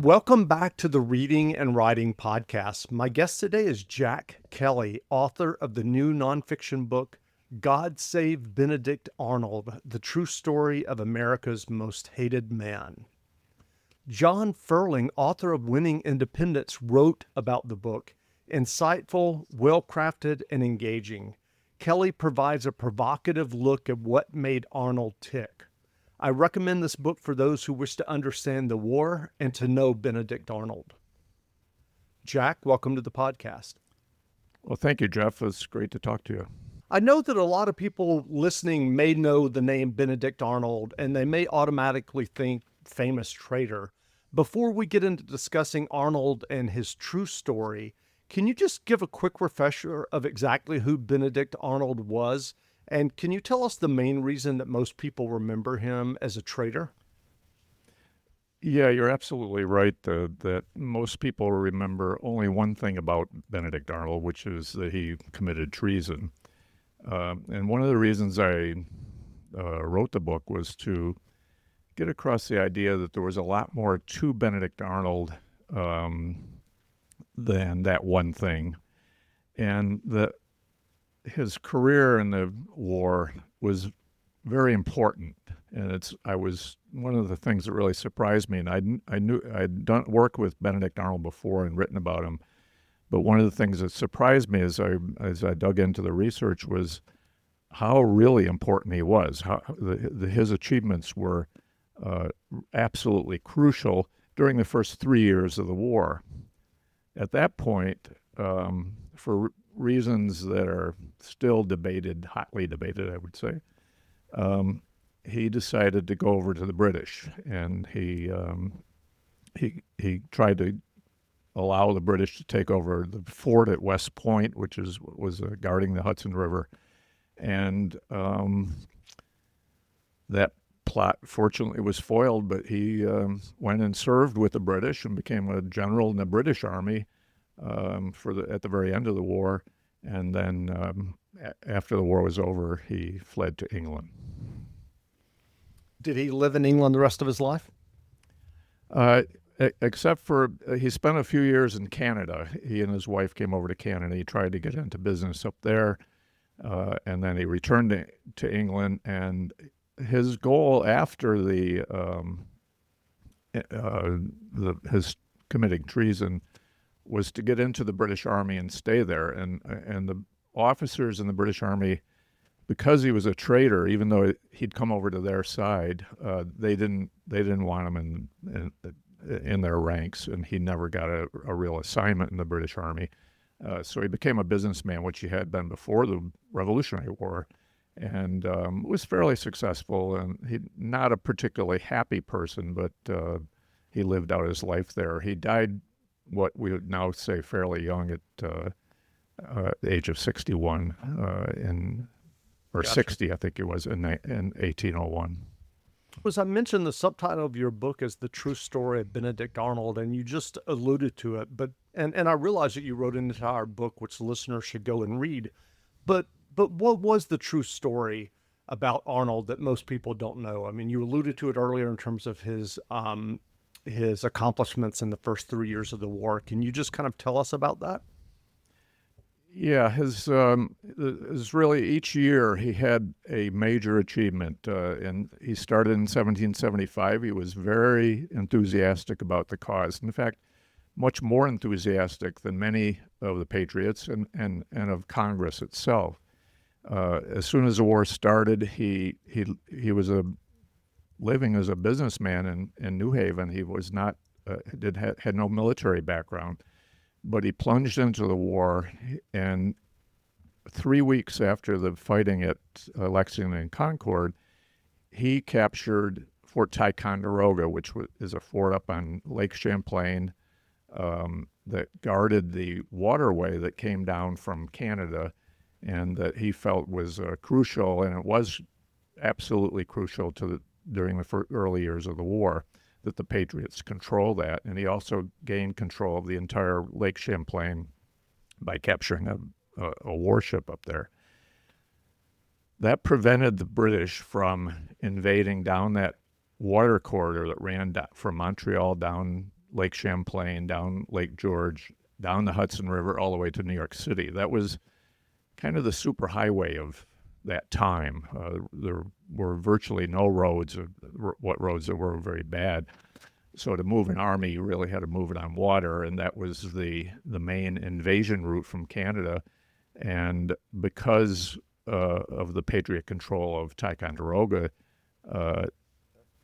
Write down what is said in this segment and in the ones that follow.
Welcome back to the Reading and Writing Podcast. My guest today is Jack Kelly, author of the new nonfiction book, God Save Benedict Arnold, the true story of America's most hated man. John Ferling, author of Winning Independence, wrote about the book. Insightful, well-crafted, and engaging, Kelly provides a provocative look at what made Arnold tick. I recommend this book for those who wish to understand the war and to know Benedict Arnold. Jack, welcome to the podcast. Well, thank you, Jeff. It's great to talk to you. I know that a lot of people listening may know the name Benedict Arnold, and they may automatically think famous traitor. Before we get into discussing Arnold and his true story, can you just give a quick refresher of exactly who Benedict Arnold was? And can you tell us the main reason that most people remember him as a traitor? Yeah, you're absolutely right that most people remember only one thing about Benedict Arnold, which is that he committed treason. And one of the reasons I wrote the book was to get across the idea that there was a lot more to Benedict Arnold than that one thing. And that his career in the war was very important, and I was one of the things that really surprised me. And I knew I'd done work with Benedict Arnold before and written about him, but one of the things that surprised me as I dug into the research was how really important he was. How his achievements were absolutely crucial during the first 3 years of the war. At that point, for reasons that are still debated, hotly debated, I would say, he decided to go over to the British, and he tried to allow the British to take over the fort at West Point, which was guarding the Hudson River, and that plot fortunately was foiled. But he went and served with the British and became a general in the British Army at the very end of the war. And then after the war was over, he fled to England. Did he live in England the rest of his life? Except for he spent a few years in Canada. He and his wife came over to Canada. He tried to get into business up there, and then he returned to England. And his goal after his committing treason was to get into the British Army and stay there. And the officers in the British Army, because he was a traitor, even though he'd come over to their side, they didn't want him in their ranks, and he never got a real assignment in the British Army. So he became a businessman, which he had been before the Revolutionary War, and was fairly successful. And he not a particularly happy person, but he lived out his life there. He died what we would now say fairly young at the age of 61 Gotcha. 60, I think it was, in 1801. As I mentioned, the subtitle of your book is The True Story of Benedict Arnold, and you just alluded to it. But and I realize that you wrote an entire book, which listeners should go and read. But what was the true story about Arnold that most people don't know? I mean, you alluded to it earlier in terms of his accomplishments in the first 3 years of the war. Can you just kind of tell us about that? Yeah, his really each year he had a major achievement, and he started in 1775. He was very enthusiastic about the cause. In fact, much more enthusiastic than many of the patriots and of Congress itself. As soon as the war started, he was living as a businessman in New Haven. He was not had no military background. But he plunged into the war, and 3 weeks after the fighting at Lexington and Concord, he captured Fort Ticonderoga, which is a fort up on Lake Champlain that guarded the waterway that came down from Canada, and that he felt was crucial, and it was absolutely crucial during the early years of the war, that the Patriots control that. And he also gained control of the entire Lake Champlain by capturing a warship up there. That prevented the British from invading down that water corridor that ran from Montreal down Lake Champlain, down Lake George, down the Hudson River, all the way to New York City. That was kind of the superhighway of that time. There were virtually no roads, or what roads there were very bad. So to move an army, you really had to move it on water, and that was the main invasion route from Canada. And because of the Patriot control of Ticonderoga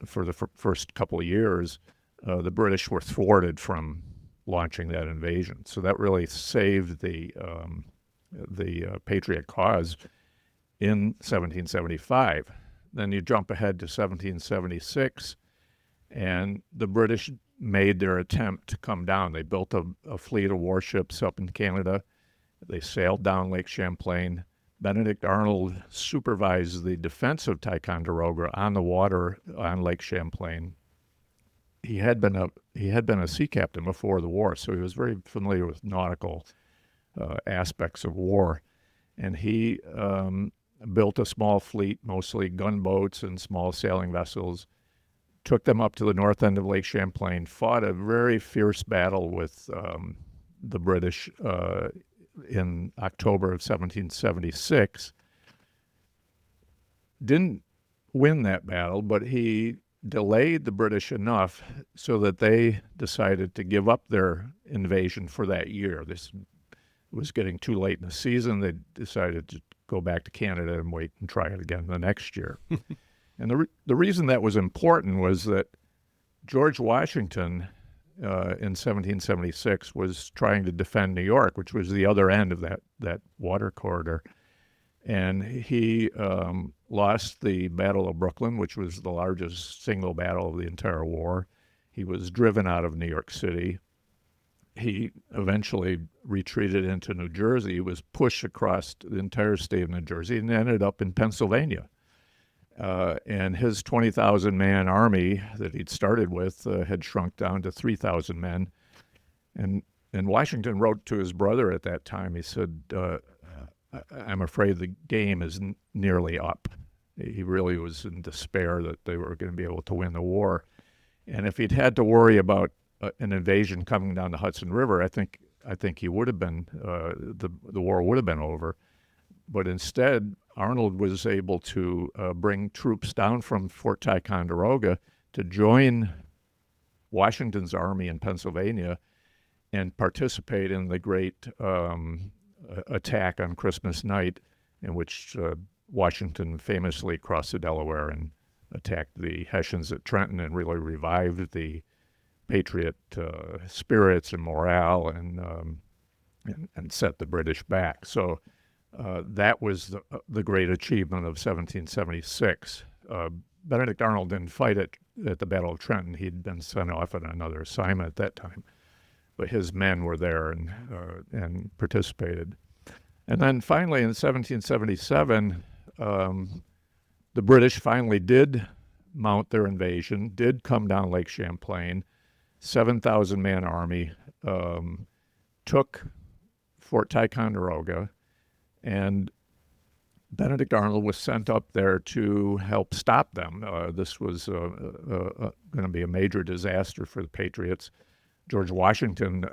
for the first couple of years, the British were thwarted from launching that invasion. So that really saved the Patriot cause in 1775. Then you jump ahead to 1776, and the British made their attempt to come down. They built a fleet of warships up in Canada. They sailed down Lake Champlain. Benedict Arnold supervised the defense of Ticonderoga on the water on Lake Champlain. He had been a sea captain before the war, so he was very familiar with nautical aspects of war. And he built a small fleet, mostly gunboats and small sailing vessels, took them up to the north end of Lake Champlain, fought a very fierce battle with the British in October of 1776. Didn't win that battle, but he delayed the British enough so that they decided to give up their invasion for that year. This was getting too late in the season. They decided to go back to Canada and wait and try it again the next year. And the reason that was important was that George Washington in 1776 was trying to defend New York, which was the other end of that water corridor. And he lost the Battle of Brooklyn, which was the largest single battle of the entire war. He was driven out of New York City. He eventually retreated into New Jersey. He was pushed across the entire state of New Jersey and ended up in Pennsylvania. And his 20,000-man army that he'd started with had shrunk down to 3,000 men. And Washington wrote to his brother at that time, he said, I'm afraid the game is nearly up. He really was in despair that they were going to be able to win the war. And if he'd had to worry about an invasion coming down the Hudson River, I think he would have been, the war would have been over. But instead, Arnold was able to bring troops down from Fort Ticonderoga to join Washington's army in Pennsylvania and participate in the great attack on Christmas night, in which Washington famously crossed the Delaware and attacked the Hessians at Trenton and really revived the Patriot spirits and morale and set the British back. So that was the great achievement of 1776. Benedict Arnold didn't fight at the Battle of Trenton. He'd been sent off on another assignment at that time. But his men were there and participated. And then finally in 1777, the British finally did mount their invasion, did come down Lake Champlain, 7,000-man army, took Fort Ticonderoga, and Benedict Arnold was sent up there to help stop them. This was going to be a major disaster for the Patriots. George Washington,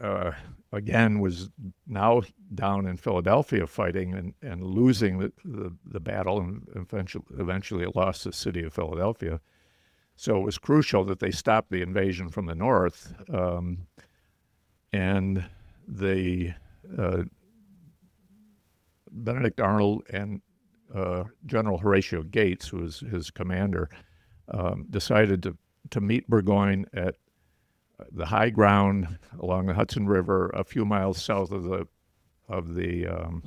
again, was now down in Philadelphia fighting and losing the battle, and eventually it lost the city of Philadelphia. So it was crucial that they stop the invasion from the north. And Benedict Arnold and General Horatio Gates, who was his commander, decided to meet Burgoyne at the high ground along the Hudson River, a few miles south of the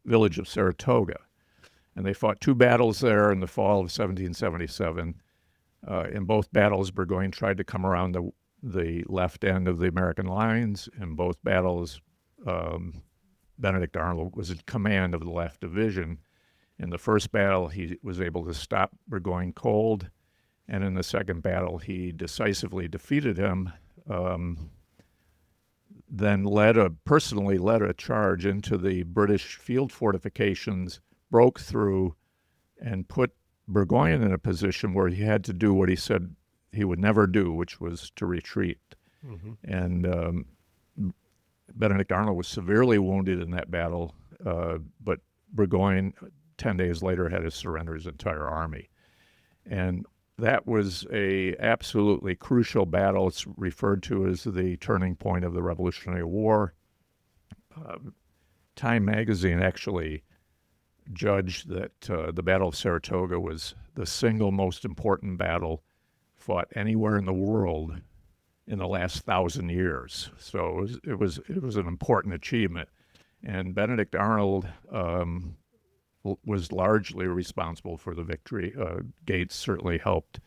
village of Saratoga. And they fought two battles there in the fall of 1777. In both battles, Burgoyne tried to come around the left end of the American lines. In both battles, Benedict Arnold was in command of the left division. In the first battle, he was able to stop Burgoyne cold. And in the second battle, he decisively defeated him, then personally led a charge into the British field fortifications, broke through, and put Burgoyne in a position where he had to do what he said he would never do, which was to retreat. And Benedict Arnold was severely wounded in that battle, but Burgoyne, 10 days later, had to surrender his entire army. And that was a absolutely crucial battle. It's referred to as the turning point of the Revolutionary War. Time magazine actually judged that the Battle of Saratoga was the single most important battle fought anywhere in the world in the last 1,000 years. So it was an important achievement. And Benedict Arnold was largely responsible for the victory. Gates certainly helped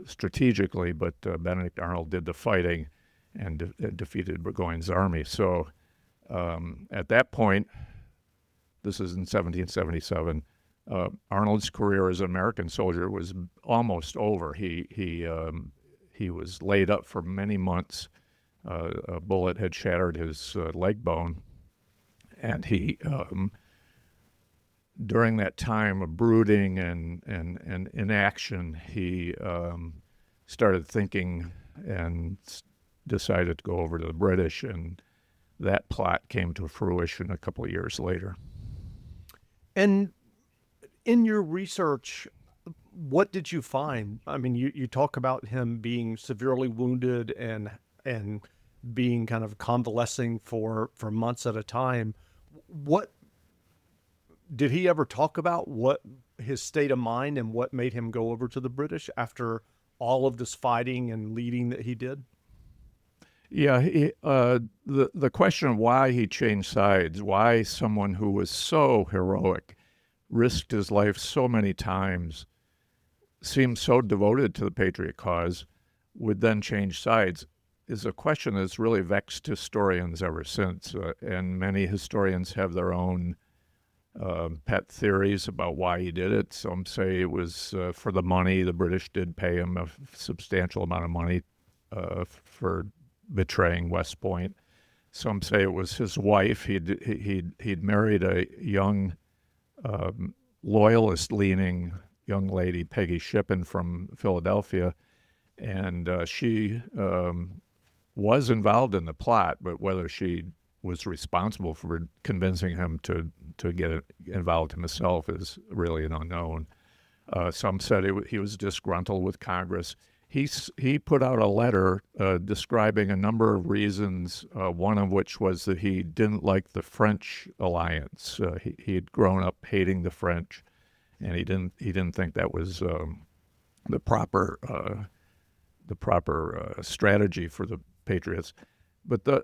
strategically, but Benedict Arnold did the fighting and defeated Burgoyne's army. So at that point, this is in 1777, Arnold's career as an American soldier was almost over. He was laid up for many months. A bullet had shattered his leg bone, and he, during that time of brooding and inaction, he started thinking and decided to go over to the British, and that plot came to fruition a couple of years later. And in your research, what did you find? I mean, you talk about him being severely wounded and being kind of convalescing for months at a time. What did he ever talk about? What his state of mind and what made him go over to the British after all of this fighting and leading that he did? Yeah, the question of why he changed sides, why someone who was so heroic, risked his life so many times, seemed so devoted to the patriot cause, would then change sides, is a question that's really vexed historians ever since. And many historians have their own pet theories about why he did it. Some say it was for the money. The British did pay him a substantial amount of money for betraying West Point. Some say it was his wife. He'd married a young, loyalist-leaning young lady, Peggy Shippen from Philadelphia, and she was involved in the plot, but whether she was responsible for convincing him to get involved himself is really an unknown. Some said he was disgruntled with Congress. He put out a letter describing a number of reasons, one of which was that he didn't like the French alliance. He had grown up hating the French, and he didn't think that was the proper strategy for the Patriots. But the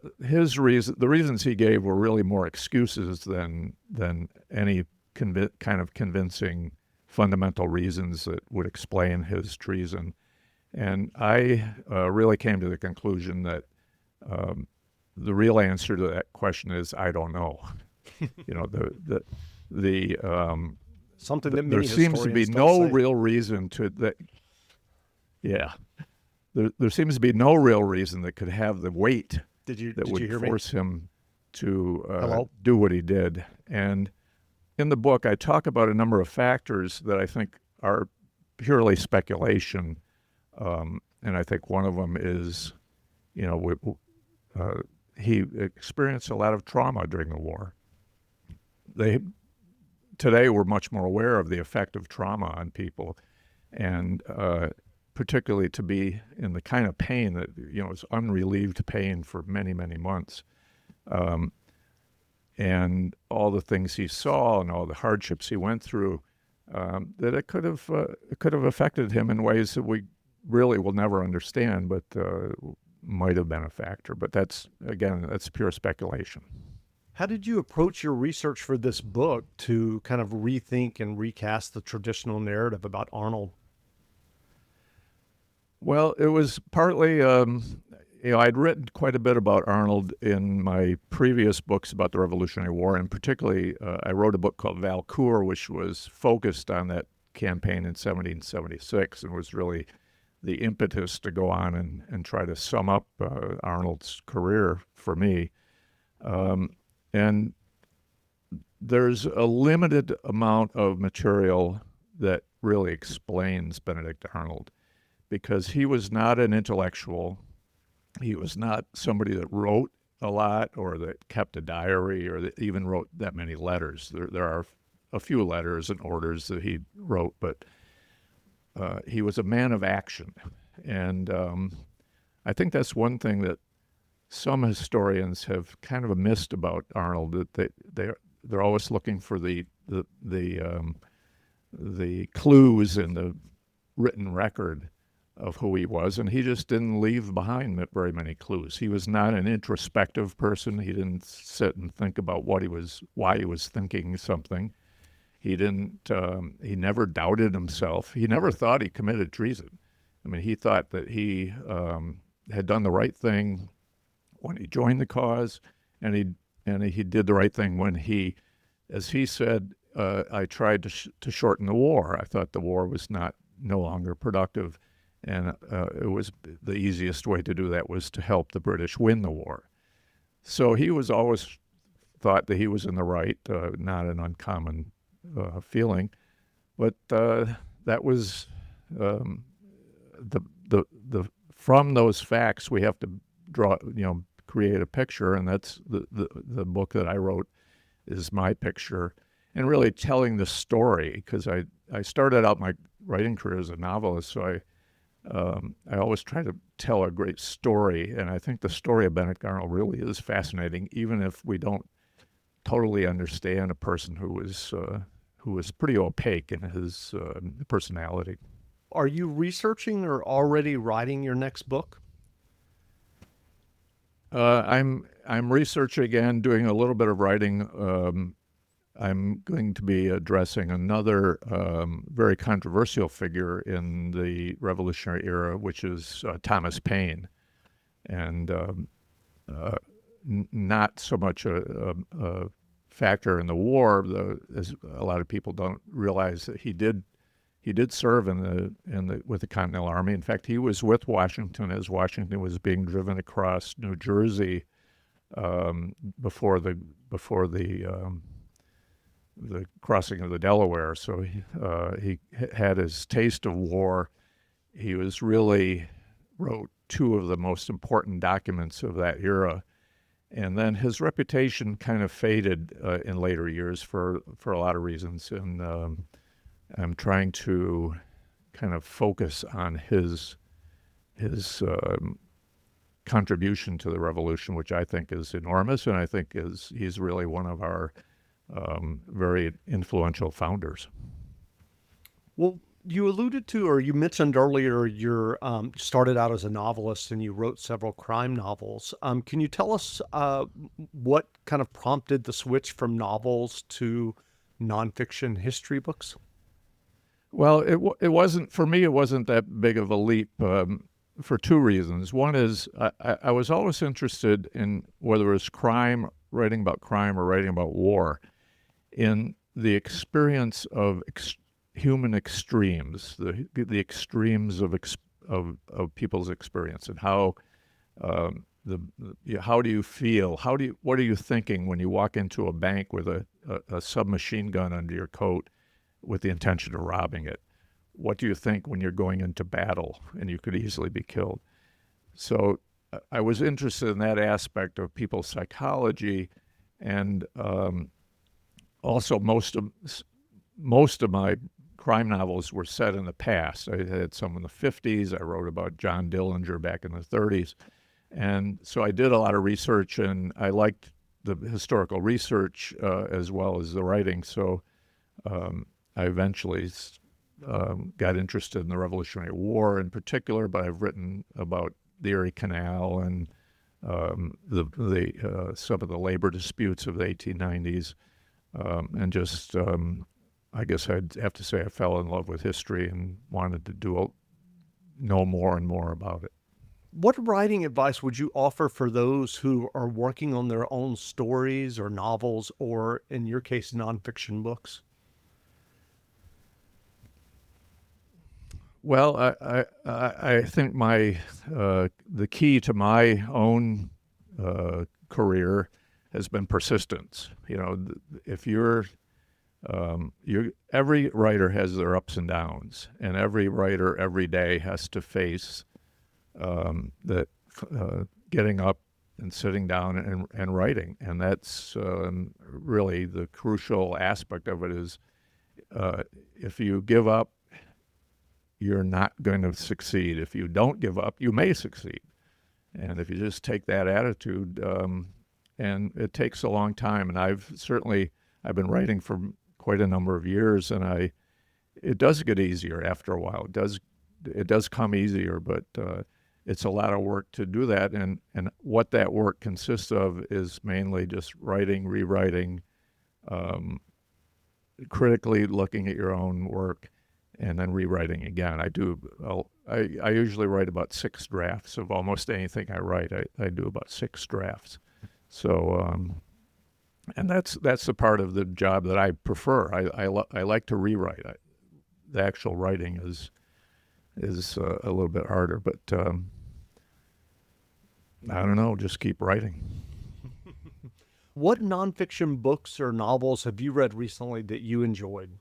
reasons he gave were really more excuses than any kind of convincing fundamental reasons that would explain his treason. And I really came to the conclusion that the real answer to that question is I don't know. You know, Something that many there seems to be historians no don't say. real reason to that. Yeah, there seems to be no real reason that could have the weight that Did would you hear me? force him to Hello? do what he did. And in the book, I talk about a number of factors that I think are purely speculation. And I think one of them is, you know, he experienced a lot of trauma during the war. Today we're much more aware of the effect of trauma on people, and particularly to be in the kind of pain that, you know, is unrelieved pain for many, many months. And all the things he saw and all the hardships he went through, that it could have affected him in ways that we really will never understand, but might have been a factor. But that's pure speculation. How did you approach your research for this book to kind of rethink and recast the traditional narrative about Arnold? Well, it was partly, I'd written quite a bit about Arnold in my previous books about the Revolutionary War, and particularly I wrote a book called Valcour, which was focused on that campaign in 1776 and was really the impetus to go on and try to sum up Arnold's career for me. And there's a limited amount of material that really explains Benedict Arnold, because he was not an intellectual. He was not somebody that wrote a lot or that kept a diary or that even wrote that many letters. There are a few letters and orders that he wrote, but he was a man of action. And I think that's one thing that some historians have kind of missed about Arnold, that they're always looking for the clues in the written record of who he was, and he just didn't leave behind very many clues. He was not an introspective person. He didn't sit and think about why he was thinking something. He didn't. He never doubted himself. He never thought he committed treason. I mean, he thought that he had done the right thing when he joined the cause, and he did the right thing when he, as he said, I tried to shorten the war. I thought the war was no longer productive, and it was the easiest way to do that was to help the British win the war. So he was always thought that he was in the right, not an uncommon feeling, but that was the from those facts we have to draw, create a picture, and that's the book that I wrote is my picture, and really telling the story, because I started out my writing career as a novelist, so I always try to tell a great story, and I think the story of Benedict Arnold really is fascinating, even if we don't totally understand a person who was pretty opaque in his personality. Are you researching or already writing your next book? I'm researching again, doing a little bit of writing. I'm going to be addressing another very controversial figure in the Revolutionary era, which is Thomas Paine, and not so much a factor in the war, as a lot of people don't realize that he did serve with the Continental Army. In fact, he was with Washington as Washington was being driven across New Jersey before the crossing of the Delaware. So he had his taste of war. He wrote two of the most important documents of that era. And then his reputation kind of faded in later years for a lot of reasons. And I'm trying to kind of focus on his contribution to the revolution, which I think is enormous, and I think he's really one of our very influential founders. Well, you alluded to, or you mentioned earlier, you started out as a novelist and you wrote several crime novels. Can you tell us what kind of prompted the switch from novels to nonfiction history books? Well, it wasn't, for me, it wasn't that big of a leap for two reasons. One is I was always interested in, whether it was writing about crime or writing about war, in the experience of human extremes, the extremes of people's experience, and how how do you feel? What are you thinking when you walk into a bank with a submachine gun under your coat with the intention of robbing it? What do you think when you're going into battle and you could easily be killed? So I was interested in that aspect of people's psychology, and also most of my crime novels were set in the past. I had some in the 50s. I wrote about John Dillinger back in the 30s. And so I did a lot of research, and I liked the historical research as well as the writing. So I eventually got interested in the Revolutionary War in particular, but I've written about the Erie Canal and some of the labor disputes of the 1890s, and just I guess I'd have to say I fell in love with history and wanted to know more and more about it. What writing advice would you offer for those who are working on their own stories or novels, or in your case, nonfiction books? Well, I think the key to my own career has been persistence. If every writer has their ups and downs, and every writer every day has to face getting up and sitting down and writing. And that's really the crucial aspect of it is if you give up, you're not going to succeed. If you don't give up, you may succeed. And if you just take that attitude, and it takes a long time, and I've been writing for quite a number of years, and it does get easier after a while. It does come easier, but it's a lot of work to do that. And what that work consists of is mainly just writing, rewriting, critically looking at your own work, and then rewriting again. I usually write about 6 drafts of almost anything I write. I do about 6 drafts. So, and that's the part of the job that I prefer. I like to rewrite. The actual writing is a little bit harder, but I don't know. Just keep writing. What nonfiction books or novels have you read recently that you enjoyed?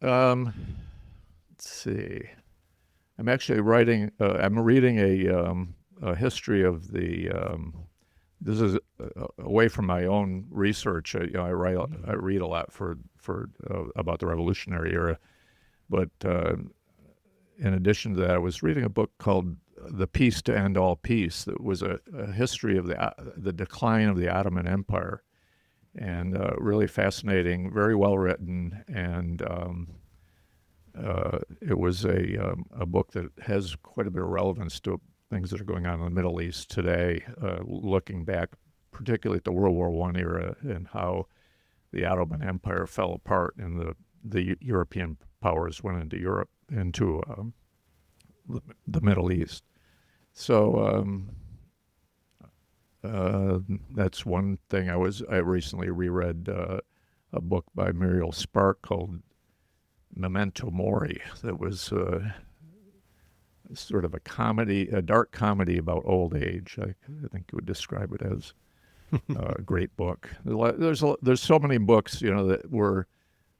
Let's see. I'm actually writing. I'm reading a history of the. This is away from my own research. I read a lot for about the Revolutionary era, but in addition to that, I was reading a book called "The Peace to End All Peace." That was a history of the decline of the Ottoman Empire, and really fascinating, very well written, and it was a book that has quite a bit of relevance to things that are going on in the Middle East today, looking back particularly at the World War I era and how the Ottoman Empire fell apart and the European powers went into Europe, into the Middle East. So that's one thing. I recently reread a book by Muriel Spark called Memento Mori that was sort of a comedy, a dark comedy about old age. I think you would describe it as a great book. There's so many books, that were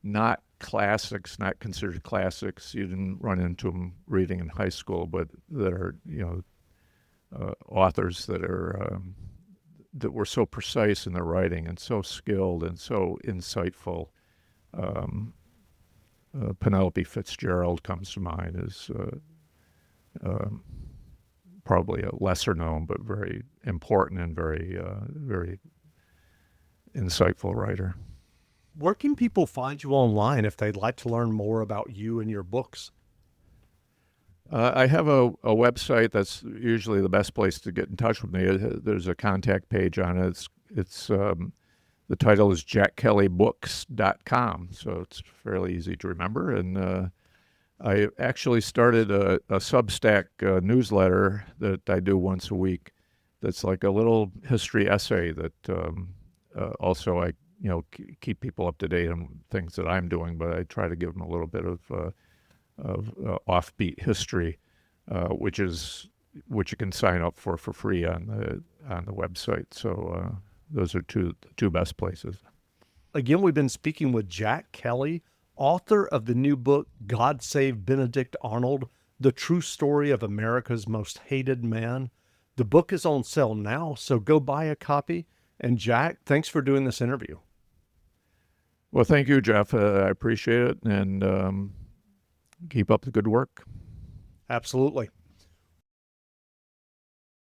not classics, not considered classics. You didn't run into them reading in high school, but that are, authors that were so precise in their writing and so skilled and so insightful. Penelope Fitzgerald comes to mind as probably a lesser known but very important and very very insightful writer. Where can people find you online if they'd like to learn more about you and your books? I have a website that's usually the best place to get in touch with me. There's a contact page on it. It's the title is jackkellybooks.com, so it's fairly easy to remember. And I actually started a Substack newsletter that I do once a week. That's like a little history essay that also I keep people up to date on things that I'm doing, but I try to give them a little bit of offbeat history, which you can sign up for free on the website. So those are two best places. Again, we've been speaking with Jack Kelly, author of the new book, God Save Benedict Arnold, The True Story of America's Most Hated Man. The book is on sale now, so go buy a copy. And Jack, thanks for doing this interview. Well, thank you, Jeff. I appreciate it, and keep up the good work. Absolutely.